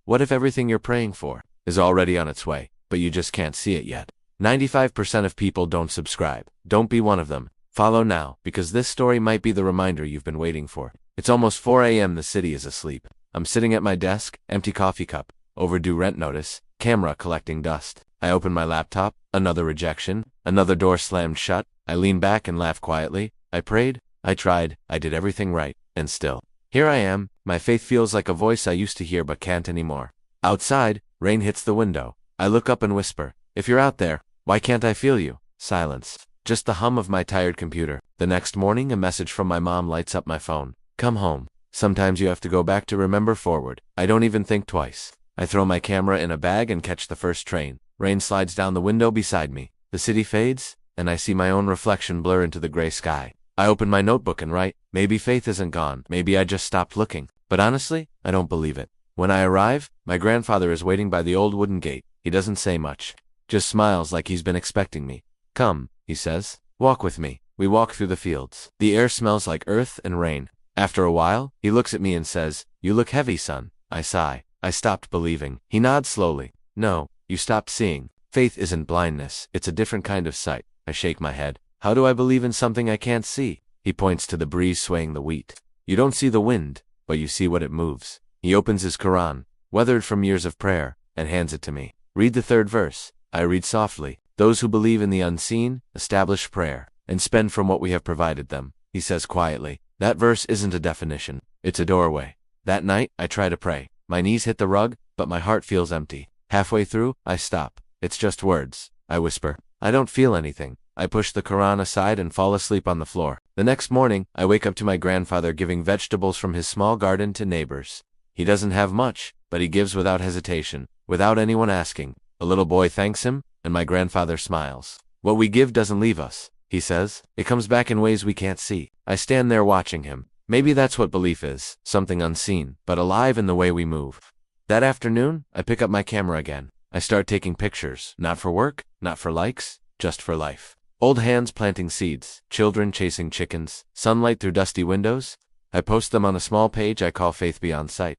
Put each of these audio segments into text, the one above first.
What if everything you're praying for is already on its way, but you just can't see it yet? 95% of people don't subscribe. Don't be one of them. Follow now, because this story might be the reminder you've been waiting for. It's almost 4 a.m. The city is asleep. I'm sitting at my desk, empty coffee cup, overdue rent notice, camera collecting dust. I open my laptop, another rejection, another door slammed shut. I lean back and laugh quietly. I prayed, I tried, I did everything right, and still. Here I am. My faith feels like a voice I used to hear but can't anymore. Outside, rain hits the window. I look up and whisper, "If you're out there, why can't I feel you?" Silence. Just the hum of my tired computer. The next morning, a message from my mom lights up my phone. "Come home. Sometimes you have to go back to remember forward." I don't even think twice. I throw my camera in a bag and catch the first train. Rain slides down the window beside me. The city fades, and I see my own reflection blur into the gray sky. I open my notebook and write, maybe faith isn't gone. Maybe I just stopped looking. But honestly, I don't believe it. When I arrive, my grandfather is waiting by the old wooden gate. He doesn't say much. Just smiles like he's been expecting me. "Come," he says. "Walk with me." We walk through the fields. The air smells like earth and rain. After a while, he looks at me and says, "You look heavy, son." I sigh. I stopped believing. He nods slowly. "No, you stopped seeing. Faith isn't blindness. It's a different kind of sight." I shake my head. "How do I believe in something I can't see?" He points to the breeze swaying the wheat. "You don't see the wind, but you see what it moves." He opens his Quran, weathered from years of prayer, and hands it to me. "Read the 3rd verse." I read softly. "Those who believe in the unseen, establish prayer, and spend from what we have provided them." He says quietly, "That verse isn't a definition. It's a doorway." That night, I try to pray. My knees hit the rug, but my heart feels empty. Halfway through, I stop. "It's just words." I whisper. "I don't feel anything." I push the Quran aside and fall asleep on the floor. The next morning, I wake up to my grandfather giving vegetables from his small garden to neighbors. He doesn't have much, but he gives without hesitation, without anyone asking. A little boy thanks him, and my grandfather smiles. "What we give doesn't leave us," he says. "It comes back in ways we can't see." I stand there watching him. Maybe that's what belief is, something unseen, but alive in the way we move. That afternoon, I pick up my camera again. I start taking pictures, not for work, not for likes, just for life. Old hands planting seeds, children chasing chickens, sunlight through dusty windows. I post them on a small page I call Faith Beyond Sight.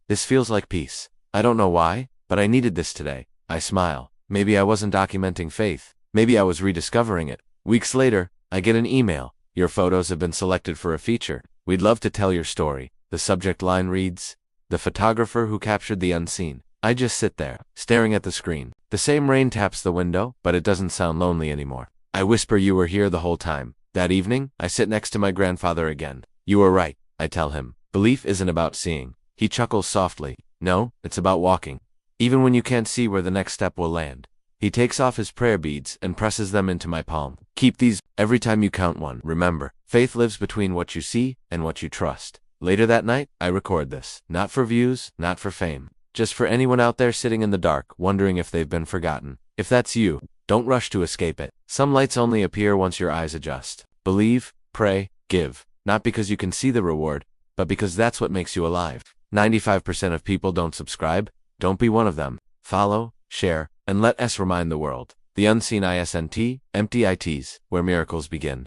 This feels like peace. I don't know why, but I needed this today. I smile. Maybe I wasn't documenting faith. Maybe I was rediscovering it. Weeks later, I get an email. "Your photos have been selected for a feature. We'd love to tell your story." The subject line reads, "The photographer who captured the unseen." I just sit there, staring at the screen. The same rain taps the window, but it doesn't sound lonely anymore. I whisper, "You were here the whole time." That evening, I sit next to my grandfather again. "You were right," I tell him. "Belief isn't about seeing." He chuckles softly. "No, it's about walking. Even when you can't see where the next step will land." He takes off his prayer beads and presses them into my palm. "Keep these. Every time you count one, remember, faith lives between what you see and what you trust." Later that night, I record this. Not for views, not for fame. Just for anyone out there sitting in the dark, wondering if they've been forgotten. If that's you, don't rush to escape it. Some lights only appear once your eyes adjust. Believe, pray, give. Not because you can see the reward, but because that's what makes you alive. 95% of people don't subscribe. Don't be one of them. Follow, share, and let us remind the world. The unseen ISNT, empty ITs, where miracles begin.